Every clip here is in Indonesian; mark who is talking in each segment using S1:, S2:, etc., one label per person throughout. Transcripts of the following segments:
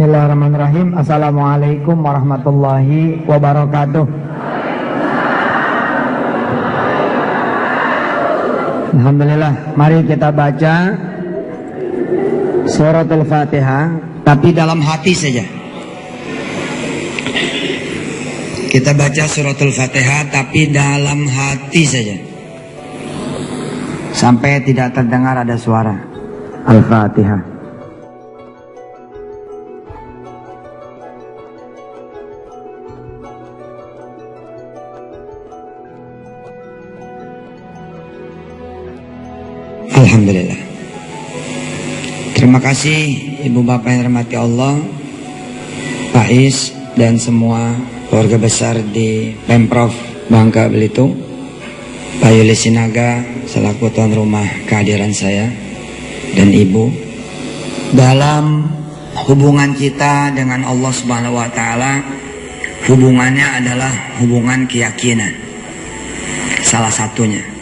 S1: Bismillahirrahmanirrahim. Assalamualaikum warahmatullahi wabarakatuh. Alhamdulillah, mari kita baca suratul Fatihah, tapi dalam hati saja. Kita baca suratul Fatihah tapi dalam hati saja, sampai tidak terdengar ada suara. Al-Fatihah. Alhamdulillah. Terima kasih Ibu Bapak yang dirahmati Allah, Pak Is dan semua keluarga besar di Pemprov Bangka Belitung, Pak Yuli Sinaga selaku tuan rumah kehadiran saya dan Ibu. Dalam hubungan kita dengan Allah Subhanahu wa taala, hubungannya adalah hubungan keyakinan. Salah satunya.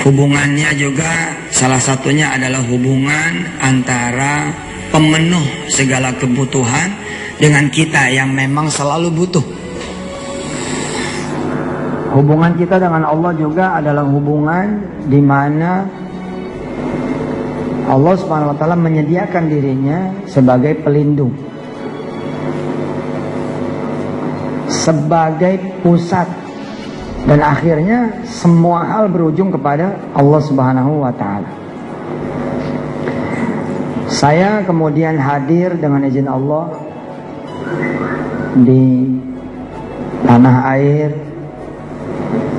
S1: Hubungannya juga salah satunya adalah hubungan antara pemenuh segala kebutuhan dengan kita yang memang selalu butuh. Hubungan kita dengan Allah juga adalah hubungan di mana Allah Subhanahu wa taala menyediakan dirinya sebagai pelindung, sebagai pusat, dan akhirnya semua hal berujung kepada Allah Subhanahu wa taala. Saya kemudian hadir dengan izin Allah di tanah air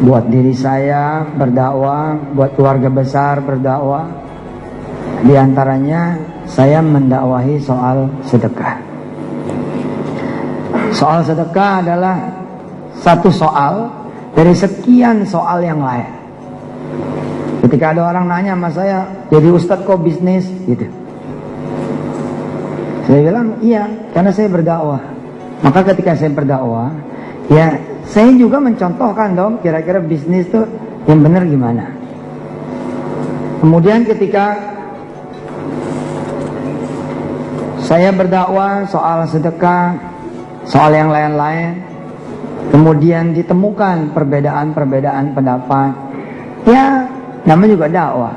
S1: buat diri saya berdakwah, buat keluarga besar berdakwah. Di antaranya saya mendakwahi soal sedekah. Soal sedekah adalah satu soal dari sekian soal yang lain. Ketika ada orang nanya sama saya, jadi Ustadz kok bisnis? Gitu. Saya bilang, iya, karena saya berdakwah. Maka ketika saya berdakwah, ya saya juga mencontohkan dong, kira-kira bisnis tuh yang benar gimana. Kemudian ketika saya berdakwah soal sedekah, soal yang lain-lain, kemudian ditemukan perbedaan-perbedaan pendapat, ya namanya juga dakwah.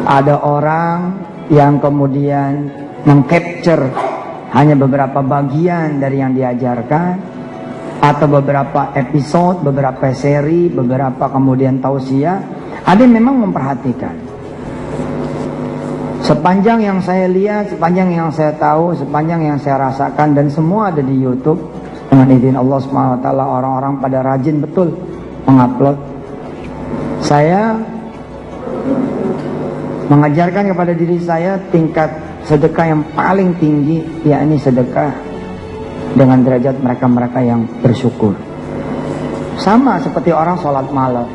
S1: Ada orang yang kemudian mengcapture hanya beberapa bagian dari yang diajarkan, atau beberapa episode, beberapa seri, beberapa kemudian tausiah. Ada yang memang memperhatikan. Sepanjang yang saya lihat, sepanjang yang saya tahu, sepanjang yang saya rasakan, dan semua ada di YouTube, dengan izin Allah Subhanahu wa taala, orang-orang pada rajin betul mengupload. Saya mengajarkan kepada diri saya tingkat sedekah yang paling tinggi, yakni sedekah dengan derajat mereka-mereka yang bersyukur. Sama seperti orang sholat malam.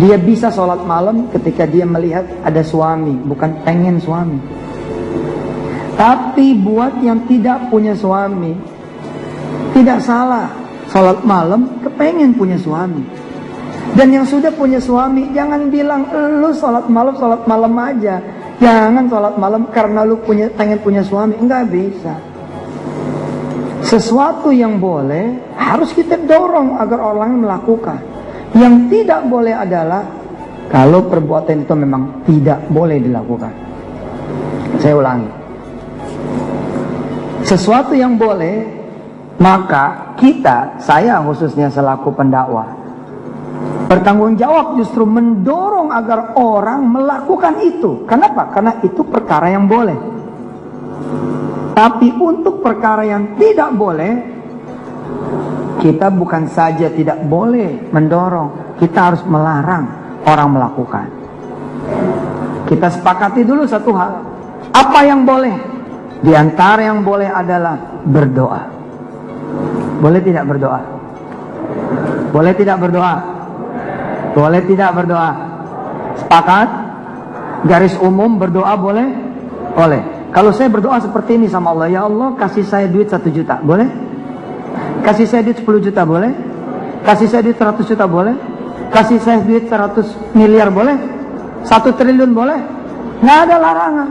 S1: Dia bisa sholat malam ketika dia melihat ada suami, bukan pengen suami. Tapi buat yang tidak punya suami, tidak salah sholat malam kepengen punya suami. Dan yang sudah punya suami, jangan bilang lu sholat malam aja. Jangan sholat malam karena lu pengen punya suami. Enggak bisa. Sesuatu yang boleh harus kita dorong agar orang melakukan. Yang tidak boleh adalah kalau perbuatan itu memang tidak boleh dilakukan. Saya ulangi. Sesuatu yang boleh, maka kita, saya khususnya selaku pendakwah, bertanggung jawab justru mendorong agar orang melakukan itu. Kenapa? Karena itu perkara yang boleh. Tapi untuk perkara yang tidak boleh, kita bukan saja tidak boleh mendorong, kita harus melarang orang melakukan. Kita sepakati dulu satu hal. Apa yang boleh? Di antara yang boleh adalah berdoa. Boleh tidak berdoa? Boleh tidak berdoa? Boleh tidak berdoa? Sepakat? Garis umum berdoa boleh? Boleh. Kalau saya berdoa seperti ini sama Allah, ya Allah kasih saya duit 1 juta, boleh? Kasih saya duit 10 juta, boleh? Kasih saya duit 100 juta, boleh? Kasih saya duit 100 miliar, boleh? 1 triliun, boleh? Nggak ada larangan.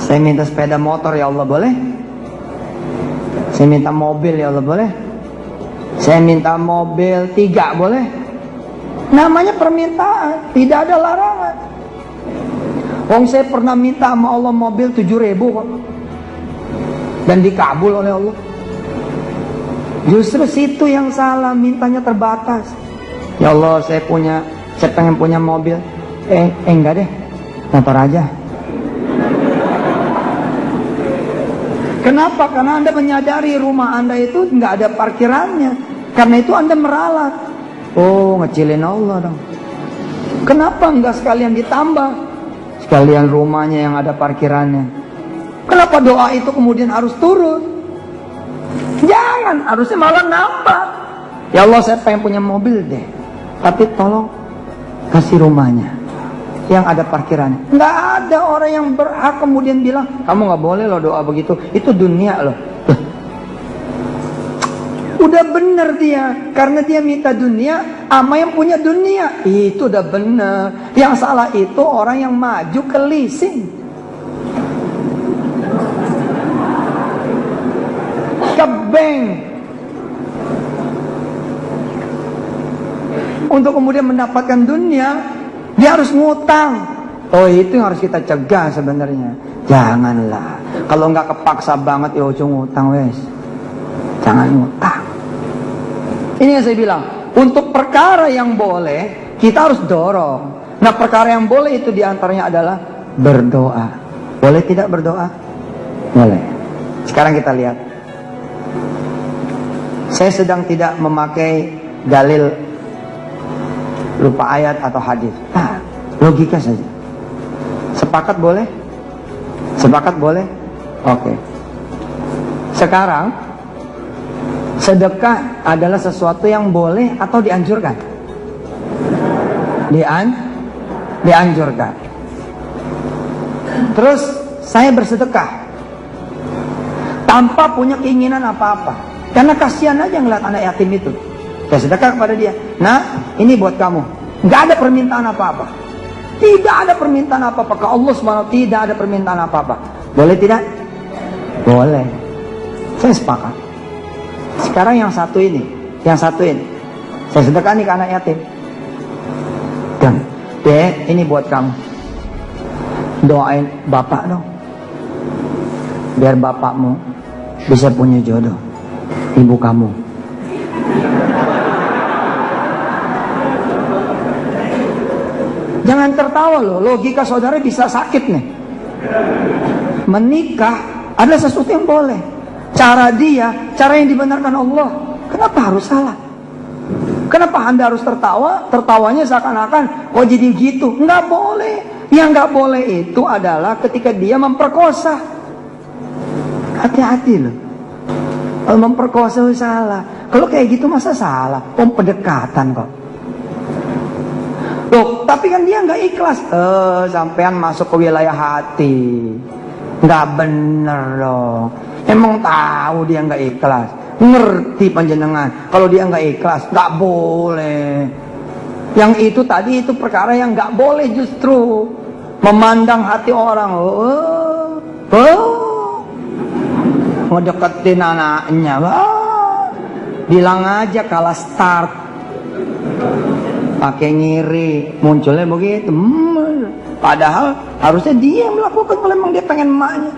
S1: Saya minta sepeda motor ya Allah, boleh? Saya minta mobil ya Allah, boleh? Saya minta mobil 3, boleh? Namanya permintaan, tidak ada larangan. Saya pernah minta sama Allah mobil 7.000 kok, dan dikabul oleh Allah. Justru situ yang salah, mintanya terbatas. Ya Allah, saya pengen punya mobil. Enggak deh, motor aja. Kenapa? Karena Anda menyadari rumah Anda itu nggak ada parkirannya. Karena itu Anda meralat. Ngecilin Allah dong. Kenapa nggak sekalian ditambah? Sekalian rumahnya yang ada parkirannya. Kenapa doa itu kemudian harus turun? Jangan, harusnya malah nambah. Ya Allah, saya pengen punya mobil deh, tapi tolong kasih rumahnya yang ada parkirannya. Nggak ada orang yang berhak kemudian bilang, kamu nggak boleh loh doa begitu, itu dunia loh. Udah bener dia, karena dia minta dunia sama yang punya dunia. Itu udah bener. Yang salah itu orang yang maju ke leasing, ke bank, untuk kemudian mendapatkan dunia. Dia harus ngutang. Itu yang harus kita cegah sebenarnya. Janganlah. Kalau nggak kepaksa banget, ya ujung ngutang wes. Jangan ngutang. Ini yang saya bilang, untuk perkara yang boleh, kita harus dorong. Nah, perkara yang boleh itu diantaranya adalah berdoa. Boleh tidak berdoa? Boleh. Sekarang kita lihat. Saya sedang tidak memakai dalil lupa ayat atau hadis. Logika saja. Sepakat boleh? Sepakat boleh? Oke. Sekarang, sedekah adalah sesuatu yang boleh atau dianjurkan? Dianjurkan. Terus saya bersedekah tanpa punya keinginan apa-apa, karena kasihan aja ngeliat anak yatim itu. Saya sedekah kepada dia. Nah, ini buat kamu. Nggak ada permintaan apa-apa. Tidak ada permintaan apa-apa ke Allah SWT. Tidak ada permintaan apa-apa. Boleh tidak? Boleh. Saya sepakat. Sekarang yang satu ini. Saya sedekah nih ke anak yatim. Dan, Dek, ini buat kamu. Doain bapak dong, biar bapakmu bisa punya jodoh. Ibu kamu. Jangan tertawa loh, logika saudara bisa sakit nih. Menikah adalah sesuatu yang boleh. Cara yang dibenarkan Allah. Kenapa harus salah? Kenapa Anda harus tertawa? Tertawanya seakan-akan, kok jadi gitu? Nggak boleh. Yang nggak boleh itu adalah ketika dia memperkosa. Hati-hati loh. Kalau memperkosa salah. Kalau kayak gitu masa salah? Pendekatan kok. Loh, tapi kan dia nggak ikhlas. Sampean masuk ke wilayah hati. Nggak bener dong. Emang tahu dia nggak ikhlas. Ngerti panjenengan. Kalau dia nggak ikhlas, nggak boleh. Yang itu tadi itu perkara yang nggak boleh justru. Memandang hati orang. Ngedeketin anaknya. Bilang aja kalah start. Pakai ngiri, munculnya begitu. Padahal harusnya dia yang melakukan kalau memang dia pengen emaknya.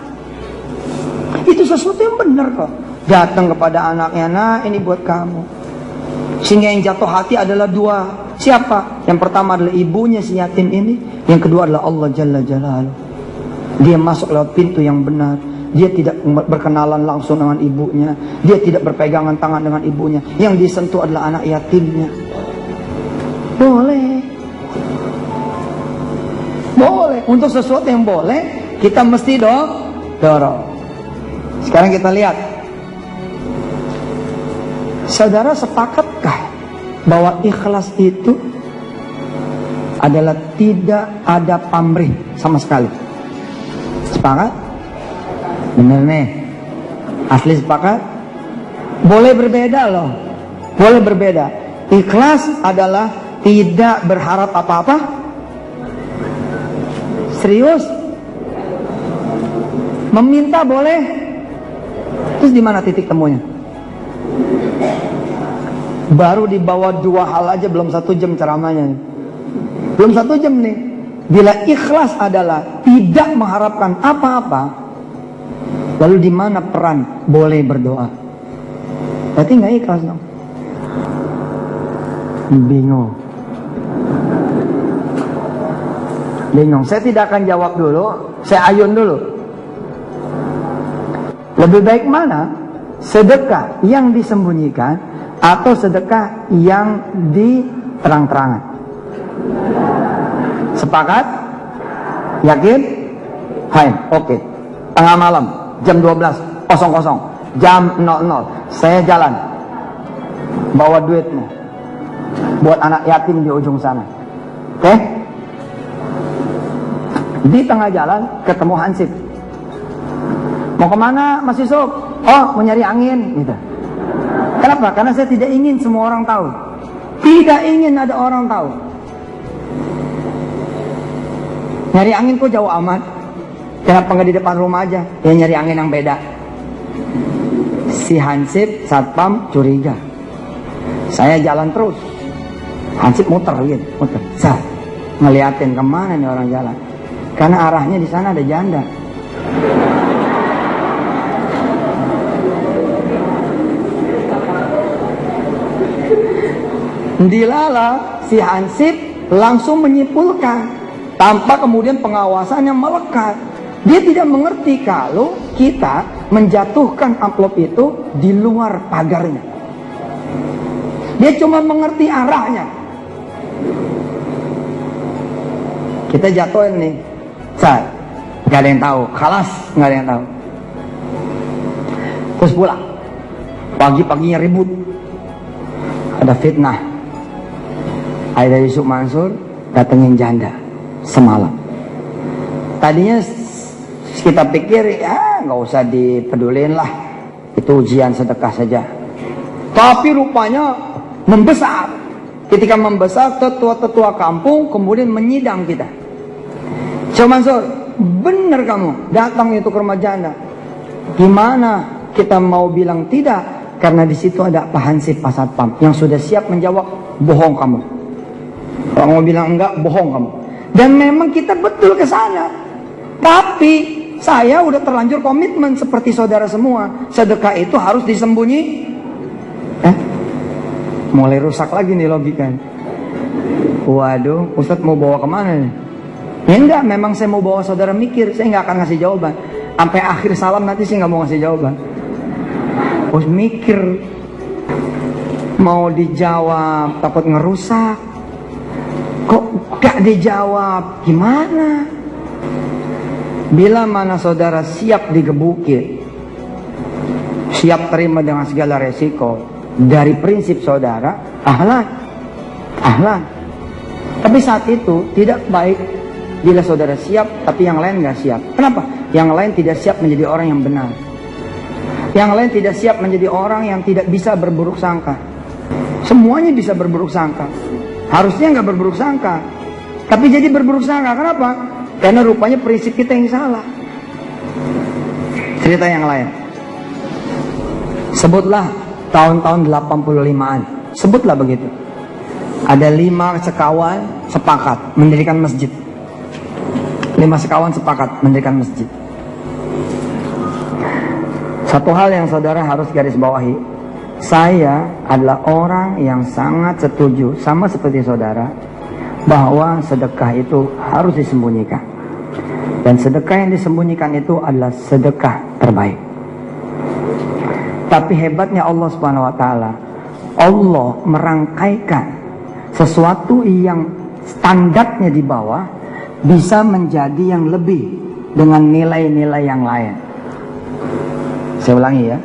S1: Itu sesuatu yang benar kok. Datang kepada anaknya, nah ini buat kamu. Sehingga yang jatuh hati adalah dua. Siapa? Yang pertama adalah ibunya si yatim ini. Yang kedua adalah Allah Jalla Jalaluhu. Dia masuk lewat pintu yang benar. Dia tidak berkenalan langsung dengan ibunya. Dia tidak berpegangan tangan dengan ibunya. Yang disentuh adalah anak yatimnya. Boleh. Boleh. Untuk sesuatu yang boleh, kita mesti dorong. Sekarang kita lihat. Saudara sepakatkah bahwa ikhlas itu adalah tidak ada pamrih sama sekali? Sepakat? Bener nih. Asli sepakat? Boleh berbeda loh. Boleh berbeda. Ikhlas adalah tidak berharap apa-apa. Serius? Meminta boleh. Terus di mana titik temunya? Baru dibawa 2 hal aja, belum 1 jam ceramahnya. Belum 1 jam nih. Bila ikhlas adalah tidak mengharapkan apa-apa, lalu di mana peran boleh berdoa? Berarti nggak ikhlas dong. Bingung. Saya tidak akan jawab dulu, saya ayun dulu. Lebih baik mana? Sedekah yang disembunyikan atau sedekah yang diterang-terangan? Sepakat? Yakin? Fine, oke. Tengah malam, jam 12.00, jam 00, saya jalan. Bawa duitnya buat anak yatim di ujung sana. Oke? Di tengah jalan ketemu Hansip. Mau kemana Mas Yusuf? Oh, mau nyari angin gitu. Kenapa? Karena saya tidak ingin semua orang tahu. Tidak ingin ada orang tahu. Nyari angin kok jauh amat. Kenapa nggak di depan rumah aja? Ya nyari angin yang beda. Si Hansip satpam curiga. Saya jalan terus. Hansip muter gitu, muter. Ngeliatin kemana nih orang jalan. Karena arahnya di sana ada janda. Dilala si Hansip langsung menyimpulkan tanpa kemudian pengawasan yang melekat. Dia tidak mengerti kalau kita menjatuhkan amplop itu di luar pagarnya. Dia cuma mengerti arahnya. Kita jatuhin nih, nggak ada yang tahu, khalas nggak ada yang tahu. Terus pulang, pagi-paginya ribut, ada fitnah. Ada Yusuf Mansur datengin janda semalam. Tadinya kita pikir ya nggak usah dipedulin lah, itu ujian sedekah saja. Tapi rupanya membesar. Ketika membesar, tetua-tetua kampung kemudian menyidang kita. Yusuf Mansur, benar kamu datang itu ke rumah janda. Gimana kita mau bilang tidak? Karena di situ ada Pak Hansip Pak Satpam yang sudah siap menjawab, bohong kamu. Kalau mau bilang enggak, bohong kamu. Dan memang kita betul ke sana. Tapi saya udah terlanjur komitmen seperti saudara semua. Sedekah itu harus disembunyi. Mulai rusak lagi nih logika. Waduh, Ustadz mau bawa kemana nih? Ya enggak, memang saya mau bawa saudara mikir. Saya nggak akan ngasih jawaban. Sampai akhir salam nanti saya nggak mau ngasih jawaban. Terus mikir. Mau dijawab, takut ngerusak. Kok gak dijawab? Gimana? Bila mana saudara siap digebukin, siap terima dengan segala resiko, dari prinsip saudara, ahlan. Tapi saat itu tidak baik bila saudara siap, tapi yang lain gak siap. Kenapa? Yang lain tidak siap menjadi orang yang benar. Yang lain tidak siap menjadi orang yang tidak bisa berburuk sangka. Semuanya bisa berburuk sangka. Harusnya nggak berburuk sangka, tapi jadi berburuk sangka. Kenapa? Karena rupanya prinsip kita yang salah. Cerita yang lain. Sebutlah tahun-tahun 85-an. Sebutlah begitu. Ada 5 sekawan sepakat mendirikan masjid. 5 sekawan sepakat mendirikan masjid. Satu hal yang saudara harus garis bawahi. Saya adalah orang yang sangat setuju sama seperti saudara bahwa sedekah itu harus disembunyikan. Dan sedekah yang disembunyikan itu adalah sedekah terbaik. Tapi hebatnya Allah Subhanahu wa taala, Allah merangkaikan sesuatu yang standarnya di bawah bisa menjadi yang lebih dengan nilai-nilai yang lain. Saya ulangi ya.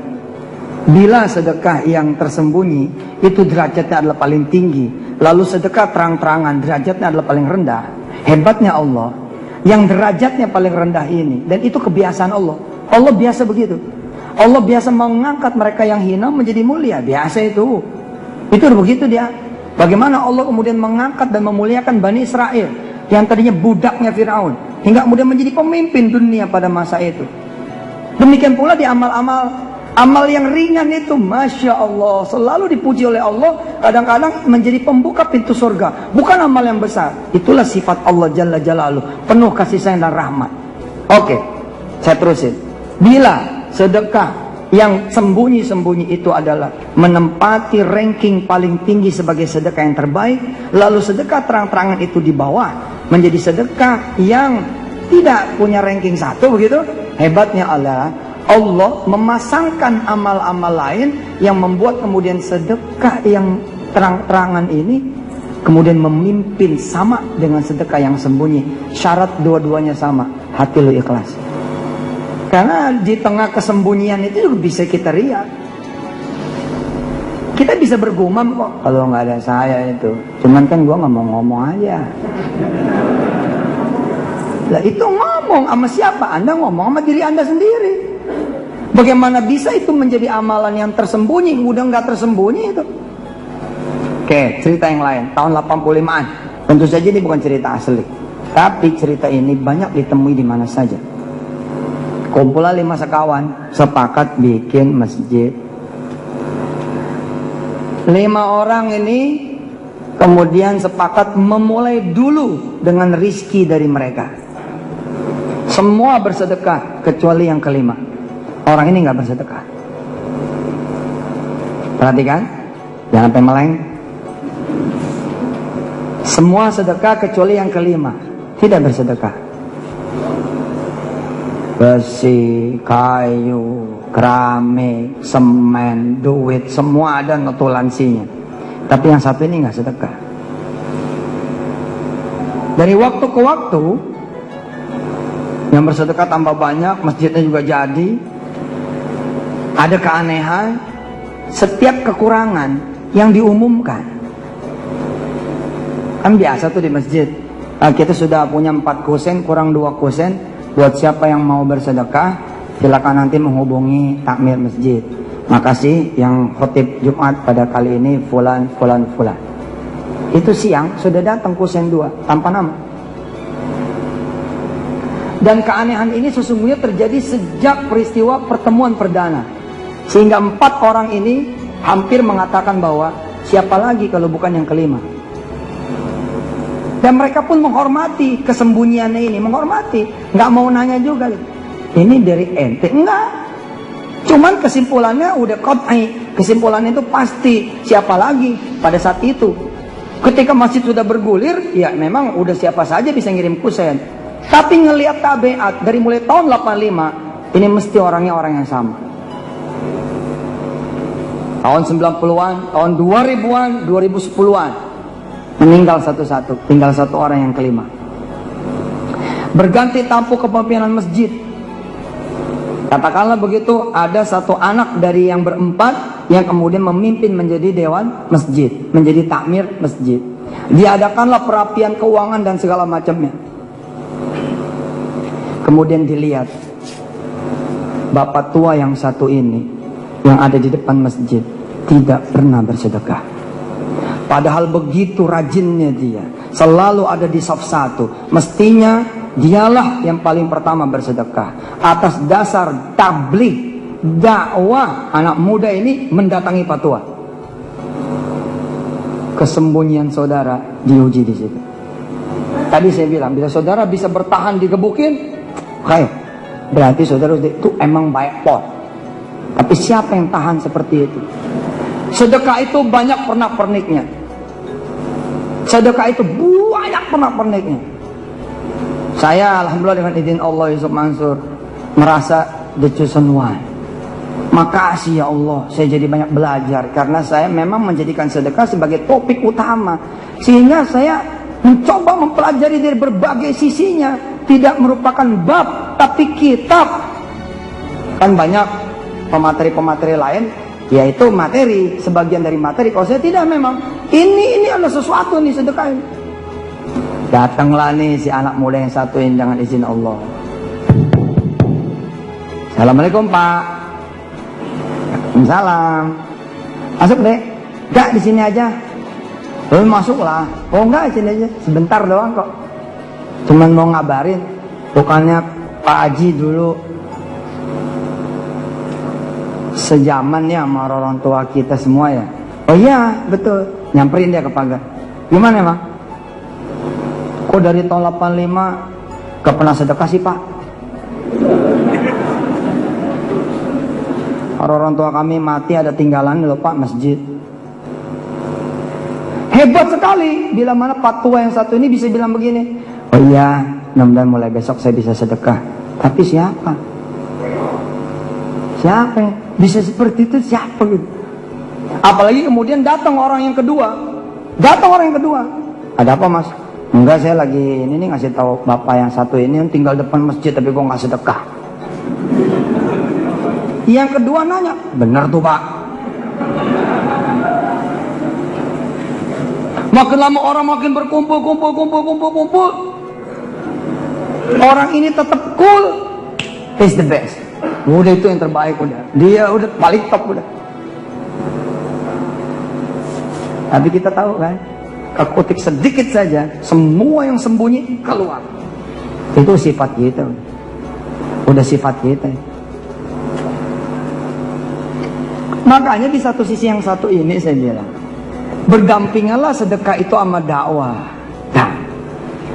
S1: Bila sedekah yang tersembunyi itu derajatnya adalah paling tinggi, lalu sedekah terang-terangan derajatnya adalah paling rendah. Hebatnya Allah yang derajatnya paling rendah ini, dan itu kebiasaan Allah. Allah biasa begitu. Allah biasa mengangkat mereka yang hina menjadi mulia. Biasa itu. Itu begitu dia. Bagaimana Allah kemudian mengangkat dan memuliakan Bani Israel yang tadinya budaknya Fir'aun, hingga kemudian menjadi pemimpin dunia pada masa itu. Demikian pula di amal yang ringan itu, Masya Allah, selalu dipuji oleh Allah, kadang-kadang menjadi pembuka pintu surga. Bukan amal yang besar. Itulah sifat Allah Jalla Jalaluh, penuh kasih sayang dan rahmat. Oke, saya terusin. Bila sedekah yang sembunyi-sembunyi itu adalah menempati ranking paling tinggi sebagai sedekah yang terbaik, lalu sedekah terang-terangan itu di bawah menjadi sedekah yang tidak punya ranking 1, begitu. Hebatnya Allah memasangkan amal-amal lain yang membuat kemudian sedekah yang terang-terangan ini kemudian memimpin sama dengan sedekah yang sembunyi. Syarat dua-duanya sama, hati lu ikhlas. Karena di tengah kesembunyian itu juga bisa kita riak. Kita bisa bergumam kok, kalau nggak ada saya itu. Cuman kan gua nggak mau ngomong aja. Lah itu ngomong sama siapa? Anda ngomong sama diri Anda sendiri. Bagaimana bisa itu menjadi amalan yang tersembunyi? Udah nggak tersembunyi itu. Oke, cerita yang lain. Tahun 85-an. Tentu saja ini bukan cerita asli. Tapi cerita ini banyak ditemui di mana saja. Kumpulan 5 sekawan sepakat bikin masjid. 5 orang ini kemudian sepakat memulai dulu dengan rizki dari mereka. Semua bersedekah kecuali yang kelima. Orang ini nggak bersedekah. Perhatikan, jangan sampai meleng. Semua sedekah kecuali yang kelima, tidak bersedekah. Besi, kayu, keramik, semen, duit, semua ada notulansinya. Tapi yang satu ini nggak sedekah. Dari waktu ke waktu, yang bersedekah tambah banyak, masjidnya juga jadi. Ada keanehan, setiap kekurangan yang diumumkan. Kan biasa tuh di masjid, kita sudah punya 4 kusen, kurang 2 kusen. Buat siapa yang mau bersedekah, silakan nanti menghubungi takmir masjid. Makasih yang khotib Jumat pada kali ini fulan. Itu siang sudah datang kusen 2 tanpa nama. Dan keanehan ini sesungguhnya terjadi sejak peristiwa pertemuan perdana. Sehingga 4 orang ini hampir mengatakan bahwa siapa lagi kalau bukan yang kelima. Dan mereka pun menghormati kesembunyiannya ini, menghormati, nggak mau nanya juga. Ini dari ente? Enggak. Cuman kesimpulannya udah qat'i, kesimpulannya itu pasti. Siapa lagi pada saat itu? Ketika masjid sudah bergulir, ya memang udah siapa saja bisa ngirim kusen. Tapi ngelihat tabiat dari mulai tahun 85, ini mesti orangnya orang yang sama. Tahun 90-an, tahun 2000-an, 2010-an. Meninggal satu-satu, tinggal 1 orang yang kelima. Berganti tampuk kepemimpinan masjid. Katakanlah begitu, ada 1 anak dari yang berempat yang kemudian memimpin menjadi dewan masjid, menjadi takmir masjid. Diadakanlah perapian keuangan dan segala macamnya. Kemudian dilihat, bapak tua yang satu ini, yang ada di depan masjid, tidak pernah bersedekah. Padahal begitu rajinnya dia, selalu ada di saf 1. Mestinya dialah yang paling pertama bersedekah. Atas dasar tabligh, dakwah anak muda ini mendatangi Pak Tua. Kesembunyian saudara diuji di situ. Tadi saya bilang, bila saudara bisa bertahan digebukin, oke, berarti saudara itu emang baik pot. Tapi siapa yang tahan seperti itu? Sedekah itu banyak pernak-perniknya. Sedekah itu banyak pernak-perniknya. Saya alhamdulillah dengan izin Allah Yusuf Mansur merasa the chosen one. Makasih ya Allah, saya jadi banyak belajar karena saya memang menjadikan sedekah sebagai topik utama. Sehingga saya mencoba mempelajari dari berbagai sisinya, tidak merupakan bab tapi kitab. Kan banyak pemateri-pemateri lain, yaitu materi, sebagian dari materi. Kalau saya tidak, memang ini ada sesuatu nih, sedekah ini. Datanglah nih si anak muda yang satu ini dengan izin Allah. Assalamualaikum Pak. Waalaikumsalam. Masuk deh. Enggak, di sini aja. Masuklah. Oh enggak, di sini aja. Sebentar doang kok. Cuman mau ngabarin, bukannya Pak Haji dulu sejaman ya sama orang tua kita semua ya. Oh iya betul, nyamperin dia ke pagar. Gimana emang? Kok dari tahun 85 gak pernah sedekah sih pak? Orang tua kami mati ada tinggalan loh pak, masjid. Hebat sekali. Bila mana Pak Tua yang satu ini bisa bilang begini, oh iya, mudah-mudahan mulai besok saya bisa sedekah. Tapi siapa? Siapa yang bisa seperti itu? Siapa gitu? Apalagi kemudian datang orang yang kedua. Ada apa mas? Enggak, saya lagi ini nih ngasih tahu bapak yang satu ini yang tinggal depan masjid tapi kok nggak sedekah. Yang kedua nanya, benar tuh pak. Makin lama orang makin berkumpul. Orang ini tetap cool. Is the best. Udah itu yang terbaik udah. Dia udah paling top udah. Tapi kita tahu kan, kekutik sedikit saja, semua yang sembunyi keluar. Itu sifat kita. Udah sifat kita. Makanya di satu sisi yang satu ini saya bilang, berdampinganlah sedekah itu sama dakwah. Nah,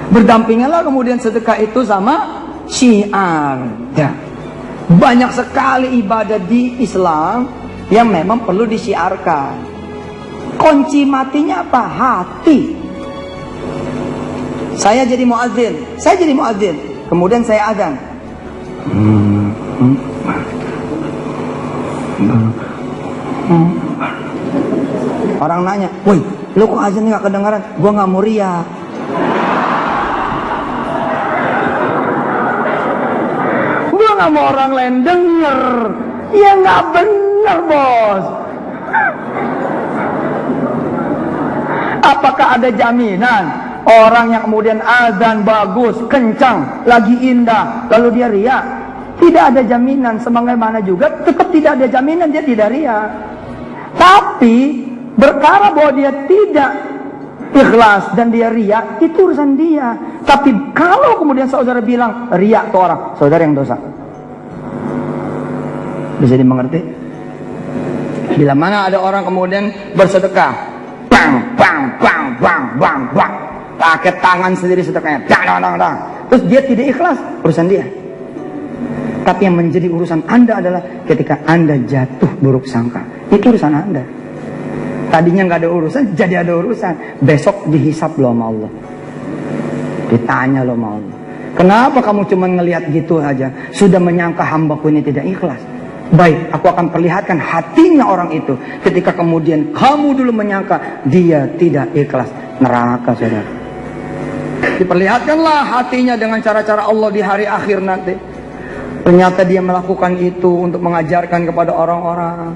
S1: berdampinganlah kemudian sedekah itu sama syiar. Nah, banyak sekali ibadah di Islam yang memang perlu disiarkan. Kunci matinya apa? Hati. Saya jadi muadzin. Kemudian saya adzan. Orang nanya, woi, lu kok azan gak kedengaran? Gua gak mau riya. Gua gak mau orang lain denger. Ya gak bener bos. Apakah ada jaminan orang yang kemudian azan bagus, kencang, lagi indah, lalu dia riya? Tidak ada jaminan. Sebagaimana juga tetap tidak ada jaminan dia tidak riya. Tapi perkara bahwa dia tidak ikhlas dan dia riya, itu urusan dia. Tapi kalau kemudian saudara bilang riya ke orang, saudara yang dosa. Bisa dimengerti? Bila mana ada orang kemudian bersedekah, bang, pakai tangan sendiri sedekahnya, terus dia tidak ikhlas, urusan dia. Tapi yang menjadi urusan Anda adalah ketika Anda jatuh buruk sangka, itu urusan Anda. Tadinya nggak ada urusan, jadi ada urusan. Besok dihisap loh sama Allah. Ditanya loh sama Allah. Kenapa kamu cuma ngelihat gitu aja? Sudah menyangka hambaku ini tidak ikhlas. Baik, aku akan perlihatkan hatinya orang itu. Ketika kemudian kamu dulu menyangka dia tidak ikhlas. Neraka saudara. Diperlihatkanlah hatinya dengan cara-cara Allah di hari akhir nanti. Ternyata dia melakukan itu untuk mengajarkan kepada orang-orang.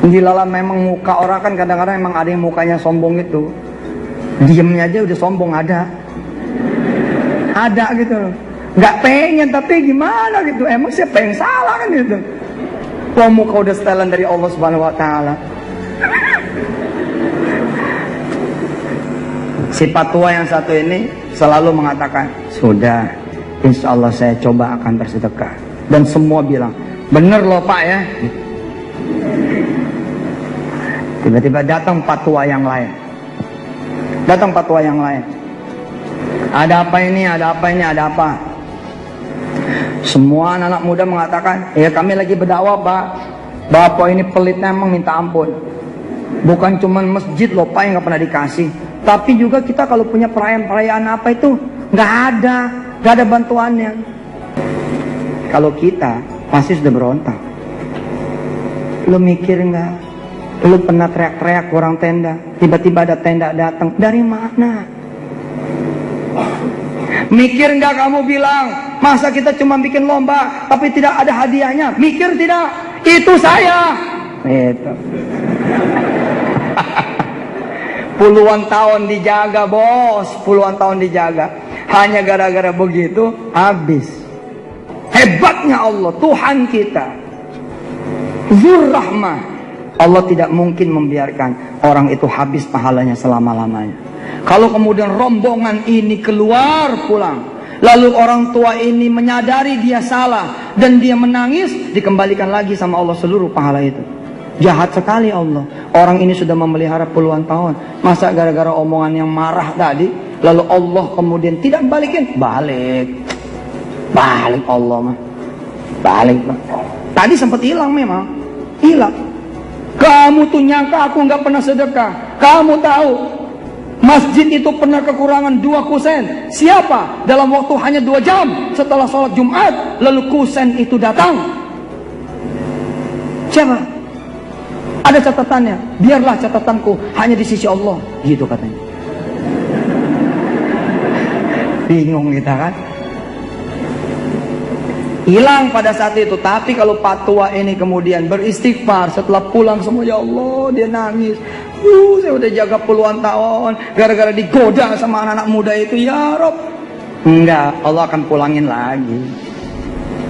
S1: Dilala memang muka orang kan kadang-kadang memang ada yang mukanya sombong itu. Diamnya aja udah sombong ada gitu loh. Nggak pengen tapi gimana gitu. Emang siapa yang salah kan gitu. Wah muka udah setelan dari Allah Subhanahu Wa Taala. Si Patua yang satu ini selalu mengatakan, sudah, insya Allah saya coba akan bersedekah. Dan semua bilang, bener loh Pak ya. Tiba-tiba datang Patua yang lain. Ada apa ini, ada apa? Semua anak-anak muda mengatakan, ya kami lagi berdakwah Pak. Bapak ini pelitnya emang minta ampun. Bukan cuma masjid loh Pak yang gak pernah dikasih. Tapi juga kita kalau punya perayaan-perayaan apa itu, gak ada bantuannya. Kalau kita pasti sudah berontak. Lu mikir gak? Lu pernah teriak-teriak kurang tenda, tiba-tiba ada tenda datang, dari mana? Mikir nggak kamu bilang, masa kita cuma bikin lomba tapi tidak ada hadiahnya? Mikir tidak? Itu saya. Itu. Puluhan tahun dijaga bos, puluhan tahun dijaga. Hanya gara-gara begitu habis. Hebatnya Allah, Tuhan kita Dzur Rahmah. Allah tidak mungkin membiarkan orang itu habis pahalanya selama-lamanya. Kalau kemudian rombongan ini keluar pulang, Lalu orang tua ini menyadari dia salah dan dia menangis, dikembalikan lagi sama Allah seluruh pahala itu. Jahat sekali Allah. Orang ini sudah memelihara puluhan tahun. Masa gara-gara omongan yang marah tadi, lalu Allah kemudian tidak balikin? Balik Allah mah. Balik. Tadi sempat hilang memang. Hilang. Kamu tuh nyangka aku nggak pernah sedekah. Kamu tahu masjid itu pernah kekurangan 2 kusen. Siapa? Dalam waktu hanya 2 jam setelah sholat Jumat, lalu kusen itu datang. Siapa? Ada catatannya. Biarlah catatanku hanya di sisi Allah. Gitu katanya. Bingung kita kan? Hilang pada saat itu. Tapi kalau Pak Tua ini kemudian beristighfar setelah pulang semua, ya Allah, dia nangis. Saya udah jaga puluhan tahun gara-gara digoda sama anak-anak muda itu, ya Rob. Enggak, Allah akan pulangin lagi.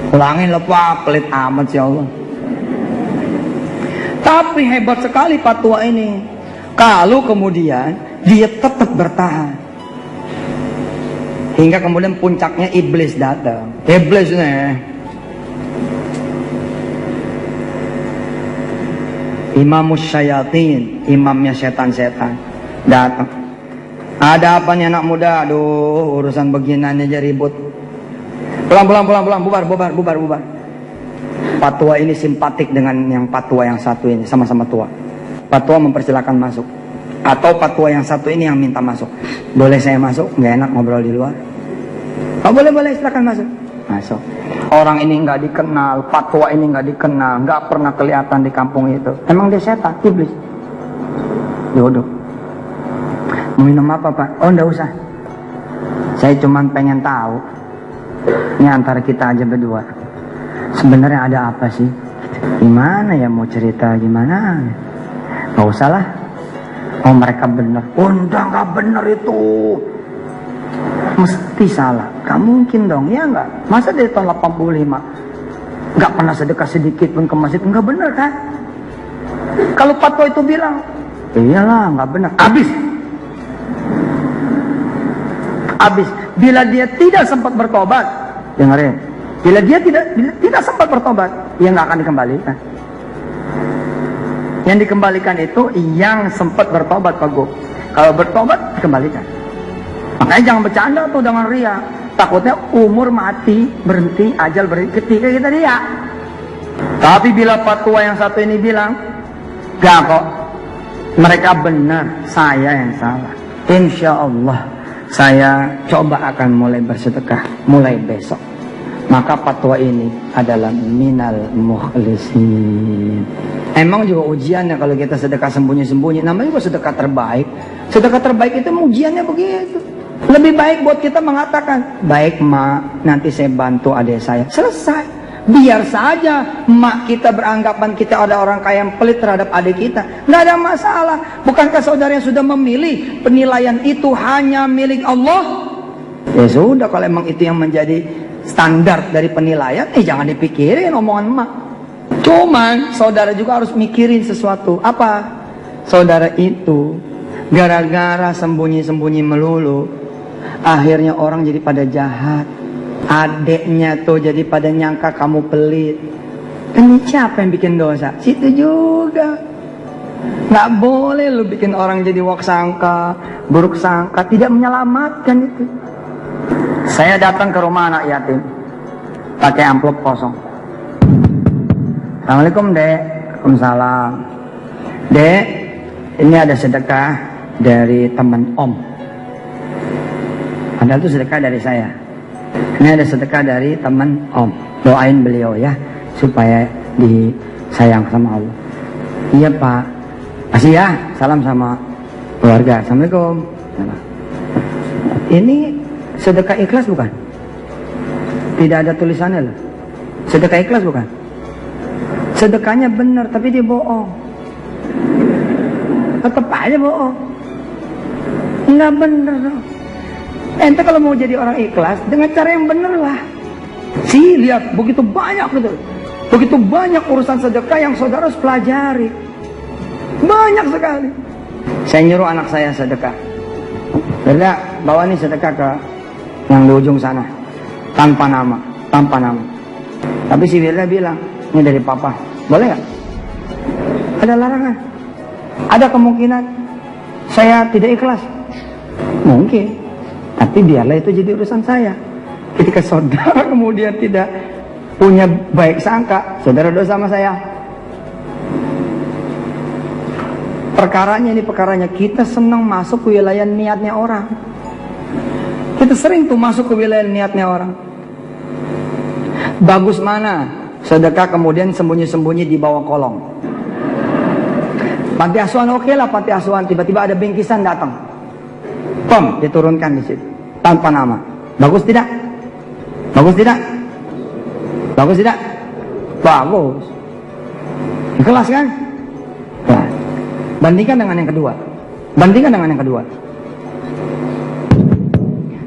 S1: Pulangin lah Pak, pelit amat ya Allah. Tapi hebat sekali Pak Tua ini. Kalau kemudian dia tetap bertahan. Hingga kemudian puncaknya iblis datang. Iblis nih. Imamus syayatin, imamnya setan-setan datang. Ada apa nih anak muda? Aduh, urusan beginian aja ribut. Pulang, bubar. Pak Tua ini simpatik dengan yang Pak Tua yang satu ini, sama-sama tua. Pak Tua mempersilahkan masuk. Atau Pak Tua yang satu ini yang minta masuk. Boleh saya masuk? Nggak enak ngobrol di luar. Oh boleh, silakan masuk. Masuk. Orang ini nggak dikenal, Pak Tua ini nggak dikenal, nggak pernah kelihatan di kampung itu. Emang dia setan, iblis. Duduk. Mau minum apa Pak? Oh nggak usah. Saya cuman pengen tahu. Ini antara kita aja berdua. Sebenarnya ada apa sih? Gimana ya mau cerita gimana? Nggak usah lah. Oh mereka benar. Oh nggak benar itu. Mesti salah. Gak mungkin dong, ya enggak? Masa dari tahun 85 gak pernah sedekah sedikit pun ke masjid? Enggak benar kan? Kalau Pak Tua itu bilang, iyalah gak benar. Habis. Bila dia tidak sempat bertobat, dengerin. Bila dia tidak sempat bertobat, ia gak akan dikembalikan. Yang dikembalikan itu yang sempat bertobat Pak Gu. Kalau bertobat dikembalikan. Makanya jangan bercanda tuh dengan ria. Takutnya umur mati, berhenti, ajal berhenti ketika kita ria. Tapi bila Pak Tua yang satu ini bilang, gak kok, mereka benar, saya yang salah. Insya Allah saya coba akan mulai bersedekah mulai besok. Maka Pak Tua ini adalah minal mukhlisin. Emang juga ujiannya kalau kita sedekah sembunyi-sembunyi, namanya juga sedekah terbaik. Sedekah terbaik itu ujiannya begitu. Lebih baik buat kita mengatakan, baik mak, nanti saya bantu adik saya. Selesai. Biar saja mak kita beranggapan kita ada orang kaya yang pelit terhadap adik kita. Nggak ada masalah. Bukankah saudara yang sudah memilih penilaian itu hanya milik Allah? Ya sudah, kalau emang itu yang menjadi standar dari penilaian, jangan dipikirin omongan mak. Cuman saudara juga harus mikirin sesuatu. Apa? Saudara itu gara-gara sembunyi-sembunyi melulu, akhirnya orang jadi pada jahat. Adeknya tuh jadi pada nyangka kamu pelit. Ini siapa yang bikin dosa? Situ juga. Nggak boleh lu bikin orang jadi wak sangka, buruk sangka. Tidak menyelamatkan itu. Saya datang ke rumah anak yatim, pakai amplop kosong. Assalamualaikum dek. Waalaikumsalam. Dek, ini ada sedekah dari teman om. Padahal itu sedekah dari saya. Ini ada sedekah dari teman om. Doain beliau ya, supaya disayang sama Allah. Iya pak. Kasih ya, salam sama keluarga. Assalamualaikum. Ini sedekah ikhlas bukan? Tidak ada tulisannya loh. Sedekah ikhlas bukan? Sedekahnya benar, tapi dia bohong. Tetap aja bohong. Enggak bener loh. Ente kalau mau jadi orang ikhlas dengan cara yang bener lah. Lihat begitu banyak gitu. Begitu banyak urusan sedekah yang saudara harus pelajari. Banyak sekali. Saya nyuruh anak saya sedekah. Beda, bawa nih sedekah ke yang di ujung sana. tanpa nama. Tapi si Wirda bilang, ini dari papa, boleh nggak? Ada larangan, ada kemungkinan saya tidak ikhlas, mungkin, tapi biarlah itu jadi urusan saya. Ketika saudara kemudian tidak punya baik sangka, saudara dosa sama saya. Perkaranya kita senang masuk ke wilayah niatnya orang. Kita sering tuh masuk ke wilayah niatnya orang. Bagus mana sedekah kemudian sembunyi-sembunyi di bawah kolong. Panti asuhan oke lah, panti asuhan tiba-tiba ada bingkisan datang, pom diturunkan di situ tanpa nama. Bagus tidak? Bagus tidak? Bagus tidak? Bagus. Ikhlas kan? Nah, bandingkan dengan yang kedua.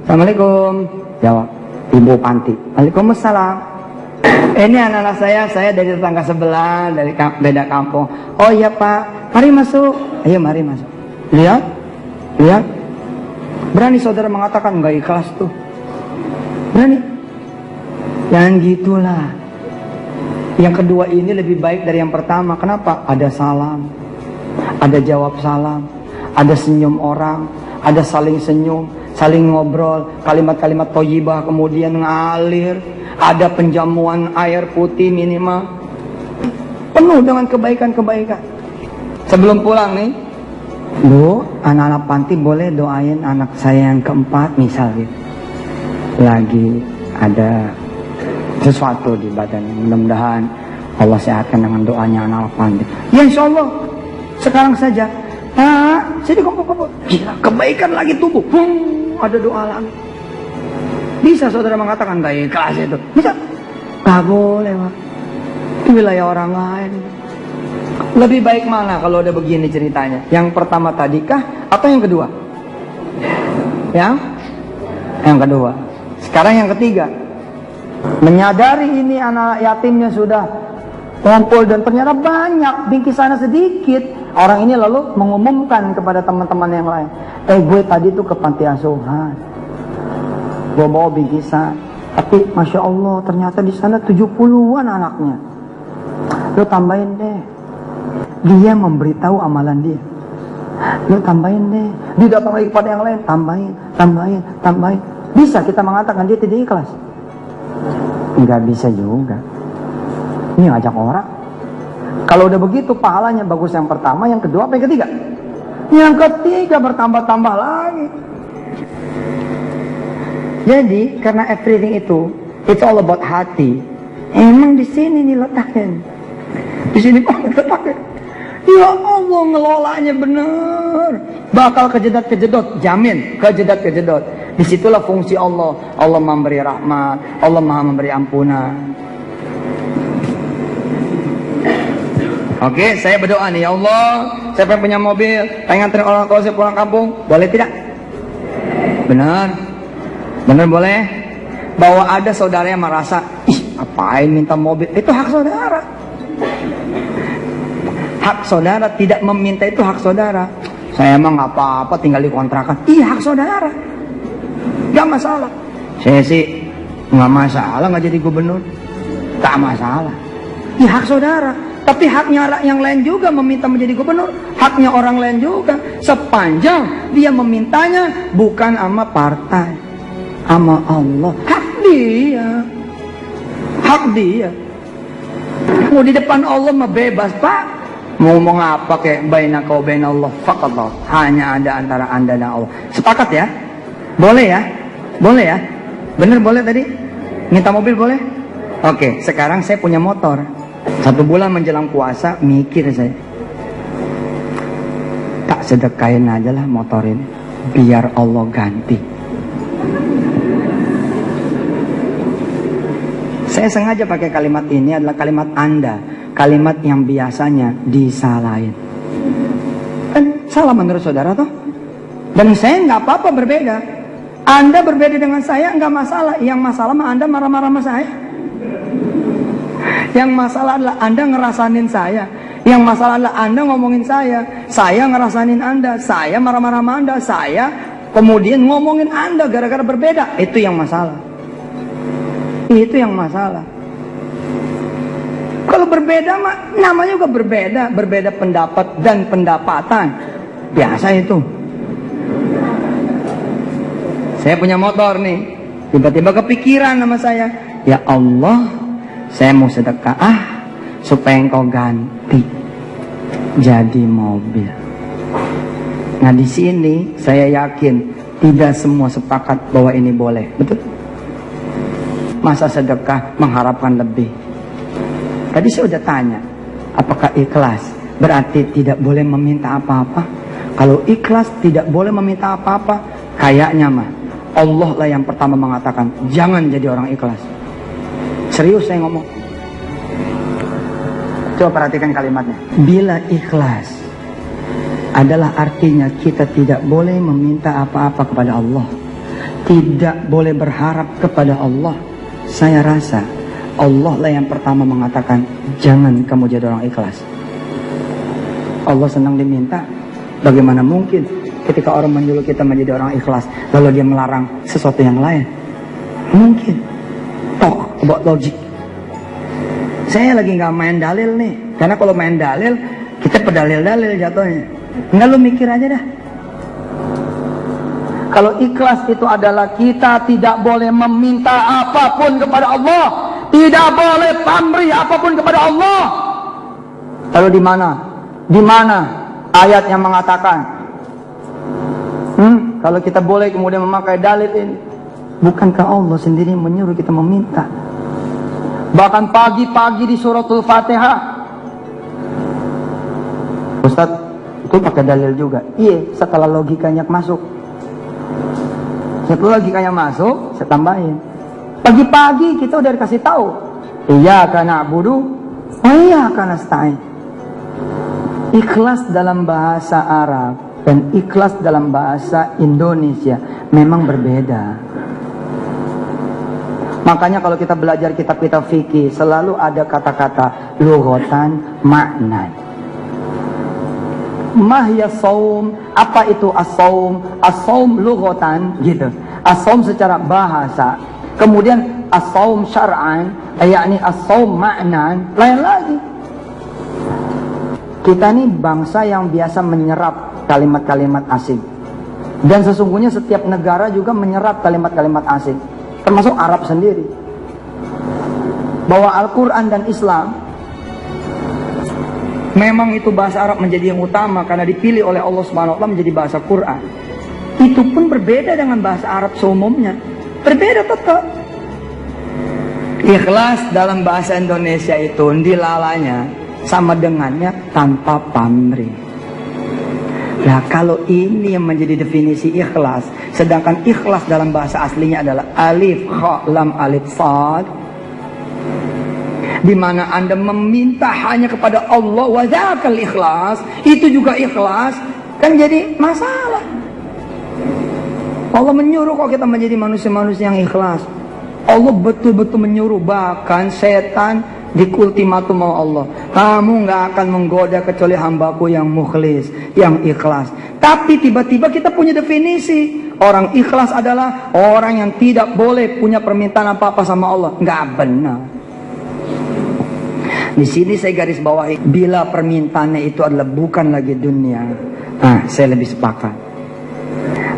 S1: Assalamualaikum. Jawab ibu panti. Waalaikumsalam. Ini anak-anak saya dari tetangga sebelah, dari beda kampung. Oh iya pak, mari masuk. Ayo mari masuk. Lihat. Berani saudara mengatakan nggak ikhlas tuh? Berani? Jangan gitulah. Yang kedua ini lebih baik dari yang pertama. Kenapa? Ada salam, ada jawab salam, ada senyum orang, ada saling senyum, saling ngobrol, kalimat-kalimat thayyibah kemudian ngalir, ada penjamuan air putih minimal, penuh dengan kebaikan-kebaikan. Sebelum pulang nih, Bu, anak-anak panti boleh doain anak saya yang keempat misalnya, lagi ada sesuatu di badan, mudah-mudahan Allah sehatkan dengan doanya anak panti. Ya insya Allah, sekarang saja. Sini kumpul. Gila, kebaikan lagi tubuh. Ada doa lagi. Bisa saudara mengatakan gak ikhlas itu? Bisa? Gak boleh Pak. Itu wilayah orang lain. Lebih baik mana kalau udah begini ceritanya? Yang pertama tadikah atau yang kedua? Yang kedua. Sekarang yang ketiga. Menyadari ini anak yatimnya sudah kumpul dan ternyata banyak, bingkisannya sedikit. Orang ini lalu mengumumkan kepada teman-teman yang lain, gue tadi tuh ke panti asuhan, gue bawa bingkisan, tapi masya Allah ternyata di sana 70-an anaknya. Lo tambahin deh, dia memberitahu amalan dia. Lo tambahin deh, dia datang lagi kepada yang lain, tambahin. Bisa kita mengatakan dia tidak ikhlas? Enggak bisa juga. Ini ngajak orang. Kalau udah begitu pahalanya bagus yang pertama, yang kedua, apa yang ketiga? Yang ketiga bertambah-tambah lagi. Jadi karena everything itu, it's all about hati. Emang di sini nih letaknya. Di sini letaknya. Ya Allah, ngelolanya bener. Bakal kejedot-kejedot, jamin kejedot-kejedot. Disitulah fungsi Allah. Allah memberi rahmat, Allah maha memberi ampunan. Oke, saya berdoa nih, ya Allah, saya pengen punya mobil, pengen nganterin orang tua saya pulang kampung, boleh tidak? Benar boleh. Bahwa ada saudara yang merasa, apain minta mobil, itu hak saudara. Hak saudara tidak meminta, itu hak saudara. Saya emang nggak apa-apa tinggal di kontrakan, iya hak saudara, nggak masalah. Saya sih nggak masalah nggak jadi gubernur, tak masalah, iya hak saudara. Tapi haknya yang lain juga meminta menjadi gubernur, haknya orang lain juga, sepanjang dia memintanya bukan sama partai, sama Allah. Hak dia. Mau di depan Allah mah bebas Pak. Mau ngomong apa kayak bainaka wa bain Allah faqadlah, hanya ada antara anda dan Allah. Sepakat ya? Boleh ya? Bener boleh tadi? Minta mobil boleh? Oke, sekarang saya punya motor. 1 bulan menjelang puasa, mikir saya, tak sedekahin aja lah motor ini, biar Allah ganti. Saya sengaja pakai kalimat ini, adalah kalimat Anda, kalimat yang biasanya disalahin. Kan salah menurut saudara toh? Dan saya nggak apa-apa berbeda. Anda berbeda dengan saya nggak masalah. Yang masalah mah Anda marah-marah sama saya. Yang masalah adalah Anda ngerasanin saya. Yang masalah adalah Anda ngomongin saya ngerasanin Anda, saya marah-marah sama Anda, saya kemudian ngomongin Anda gara-gara berbeda. Itu yang masalah. Itu yang masalah. Kalau berbeda mah namanya juga berbeda, berbeda pendapat dan pendapatan. Biasa itu. Saya punya motor nih, tiba-tiba kepikiran sama saya, ya Allah, saya mau sedekah supaya engkau ganti jadi mobil. Nah di sini saya yakin tidak semua sepakat bahwa ini boleh, betul? Masa sedekah mengharapkan lebih? Tadi saya sudah tanya, apakah ikhlas berarti tidak boleh meminta apa-apa? Kalau ikhlas tidak boleh meminta apa-apa, kayaknya mah Allah lah yang pertama mengatakan jangan jadi orang ikhlas. Serius saya ngomong. Coba perhatikan kalimatnya. Bila ikhlas adalah artinya kita tidak boleh meminta apa-apa kepada Allah, tidak boleh berharap kepada Allah. Saya rasa Allah lah yang pertama mengatakan jangan kamu jadi orang ikhlas. Allah senang diminta. Bagaimana mungkin ketika orang menyuruh kita menjadi orang ikhlas lalu dia melarang sesuatu yang lain? Mungkin. Talk about logic. Saya lagi nggak main dalil nih, karena kalau main dalil kita pedalil-dalil jatuhnya. Nggak, lu mikir aja dah. Kalau ikhlas itu adalah kita tidak boleh meminta apapun kepada Allah, tidak boleh pamrih apapun kepada Allah. Lalu di mana? Di mana ayat yang mengatakan? Kalau kita boleh kemudian memakai dalil ini, bukankah Allah sendiri menyuruh kita meminta? Bahkan pagi-pagi di suratul Fatihah, Ustaz, itu pakai dalil juga. Iya, setelah logikanya masuk. Setelah logikanya masuk, saya tambahin. Pagi-pagi kita udah dikasih tahu, iyyaka na'budu wa iyyaka nasta'in. Ikhlas dalam bahasa Arab dan ikhlas dalam bahasa Indonesia memang berbeda. Makanya kalau kita belajar kitab-kitab fikih selalu ada kata-kata lughatan makna. Mahya saum, apa itu as-saum? As-saum lughatan gitu. As-saum secara bahasa. Kemudian as-saum syar'an, yakni as-saum maknan, lain lagi. Kita ini bangsa yang biasa menyerap kalimat-kalimat asing. Dan sesungguhnya setiap negara juga menyerap kalimat-kalimat asing, termasuk Arab sendiri. Bahwa Al-Quran dan Islam memang itu bahasa Arab menjadi yang utama karena dipilih oleh Allah Subhanahu wa taala menjadi bahasa Quran. Itu pun berbeda dengan bahasa Arab seumumnya. Berbeda tetap. Ikhlas dalam bahasa Indonesia itu dilalanya sama dengannya tanpa pamrih. Nah kalau ini yang menjadi definisi ikhlas, sedangkan ikhlas dalam bahasa aslinya adalah alif kha lam alif sad, di mana Anda meminta hanya kepada Allah, wa dzakal ikhlas, itu juga ikhlas, kan jadi masalah. Allah menyuruh kok kita menjadi manusia-manusia yang ikhlas. Allah betul-betul menyuruh, bahkan setan dikultimatum oleh Allah, kamu nggak akan menggoda kecuali hambaku yang mukhlis, yang ikhlas. Tapi tiba-tiba kita punya definisi, orang ikhlas adalah orang yang tidak boleh punya permintaan apa-apa sama Allah. Nggak benar. Di sini saya garis bawahi, bila permintaannya itu adalah bukan lagi dunia, nah saya lebih sepakat.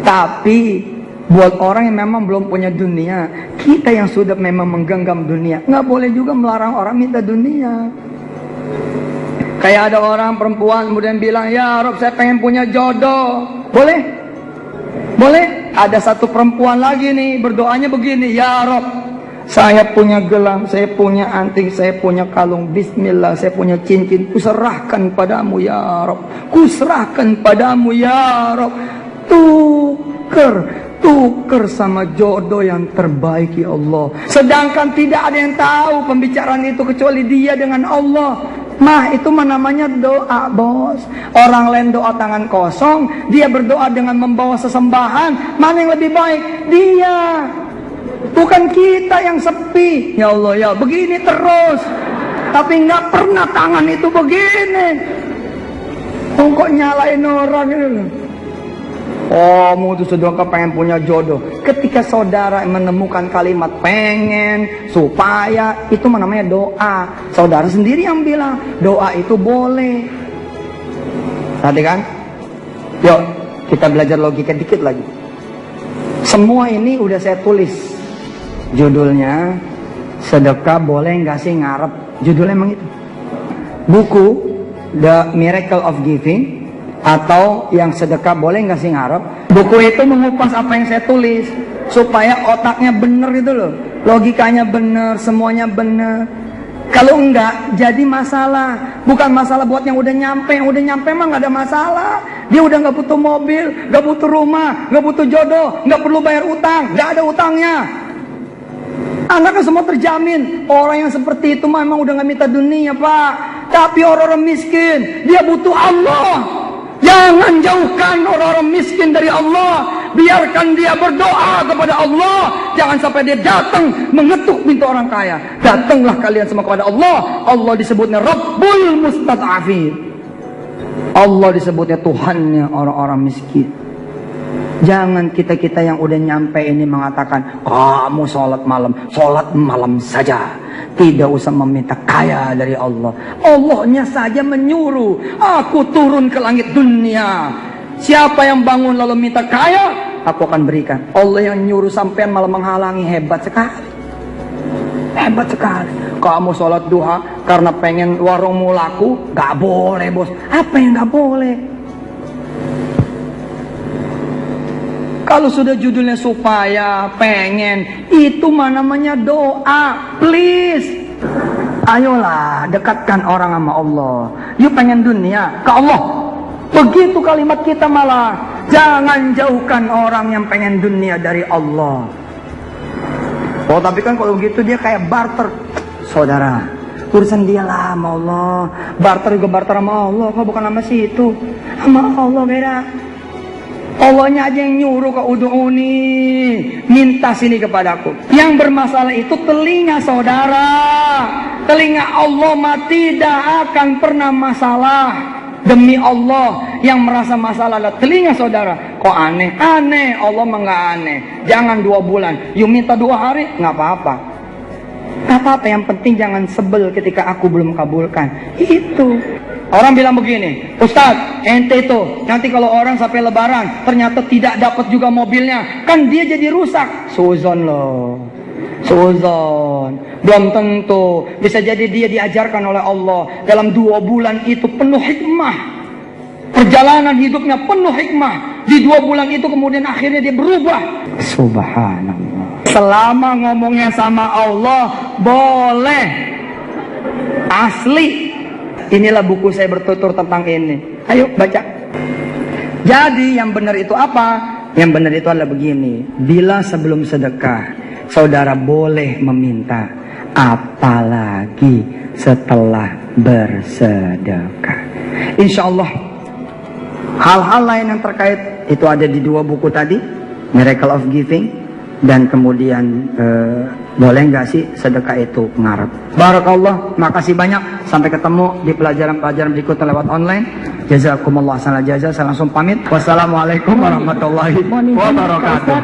S1: Tapi buat orang yang memang belum punya dunia, kita yang sudah memang menggenggam dunia, nggak boleh juga melarang orang minta dunia. Kayak ada orang perempuan kemudian bilang, ya Rob saya pengen punya jodoh, boleh? Boleh? Ada satu perempuan lagi nih berdoanya begini, ya Rob saya punya gelang, saya punya anting, saya punya kalung, bismillah, saya punya cincin, kuserahkan padamu ya Rob, kuserahkan padamu ya Rob. Tuker sama jodoh yang terbaik ya Allah. Sedangkan tidak ada yang tahu pembicaraan itu kecuali dia dengan Allah. Mah itu namanya doa, bos. Orang lain doa tangan kosong, dia berdoa dengan membawa sesembahan. Mana yang lebih baik? Dia, bukan kita yang sepi. Ya Allah ya, begini terus. Tapi nggak pernah tangan itu begini. Kok nyalain orang ini? Kamu tuh sedekah pengen punya jodoh. Ketika saudara menemukan kalimat pengen, supaya, itu namanya doa. Saudara sendiri yang bilang doa itu boleh. Perhatikan. Yuk, kita belajar logika dikit lagi. Semua ini udah saya tulis. Judulnya sedekah boleh nggak sih ngarep? Judulnya emang itu. Buku The Miracle of Giving atau yang sedekah boleh nggak sih ngarep. Buku itu mengupas apa yang saya tulis supaya otaknya bener gitu loh, logikanya bener, semuanya bener. Kalau enggak jadi masalah. Bukan masalah buat yang udah nyampe. Yang udah nyampe emang nggak ada masalah. Dia udah nggak butuh mobil, nggak butuh rumah, nggak butuh jodoh, nggak perlu bayar utang, nggak ada utangnya. Anaknya semua terjamin. Orang yang seperti itu memang udah nggak minta dunia, Pak. Tapi orang-orang miskin, dia butuh Allah. Jangan jauhkan orang-orang miskin dari Allah. Biarkan dia berdoa kepada Allah. Jangan sampai dia datang mengetuk pintu orang kaya. Datanglah kalian semua kepada Allah. Allah disebutnya Rabbul Mustad'afin. Allah disebutnya Tuhannya orang-orang miskin. Jangan kita-kita yang udah nyampe ini mengatakan, kamu sholat malam saja. Tidak usah meminta kaya dari Allah. Allahnya saja menyuruh, aku turun ke langit dunia. Siapa yang bangun lalu minta kaya, aku akan berikan. Allah yang nyuruh sampean malah menghalangi. Hebat sekali. Hebat sekali. Kamu sholat duha karena pengen warungmu laku, gak boleh bos. Apa yang gak boleh? Kalau sudah judulnya supaya, pengen, itu namanya doa. Please, ayolah dekatkan orang sama Allah. You pengen dunia ke Allah. Begitu kalimat kita malah. Jangan jauhkan orang yang pengen dunia dari Allah. Oh tapi kan kalau begitu dia kayak barter. Saudara, urusan dia lah sama Allah. Barter juga barter sama Allah. Kok bukan sama situ. Sama Allah beda. Allahnya aja yang nyuruh ke ud'uni, minta sini kepadaku. Yang bermasalah itu telinga saudara. Telinga Allah mah tidak akan pernah masalah. Demi Allah, yang merasa masalah adalah telinga saudara. Kok aneh? Aneh, Allah mah nggak aneh. Jangan 2 bulan, you minta 2 hari, nggak apa-apa. Nggak apa-apa, yang penting jangan sebel ketika aku belum kabulkan. Itu. Orang bilang begini, Ustadz, ente itu nanti kalau orang sampai lebaran ternyata tidak dapat juga mobilnya, kan dia jadi rusak. Suzon loh, suzon. Belum tentu. Bisa jadi dia diajarkan oleh Allah dalam 2 bulan itu penuh hikmah. Perjalanan hidupnya penuh hikmah. Di 2 bulan itu kemudian akhirnya dia berubah. Subhanallah. Selama ngomongnya sama Allah boleh. Asli. Inilah buku saya bertutur tentang ini. Ayo baca. Jadi yang benar itu apa? Yang benar itu adalah begini. Bila sebelum sedekah saudara boleh meminta, apalagi setelah bersedekah. Insya Allah hal-hal lain yang terkait itu ada di 2 buku tadi, Miracle of Giving dan kemudian boleh nggak sih sedekah itu ngarep. Barakallah, makasih banyak. Sampai ketemu di pelajaran-pelajaran berikutnya lewat online. Jazakumullah khairan jazaa. Saya langsung pamit. Wassalamualaikum warahmatullahi wabarakatuh.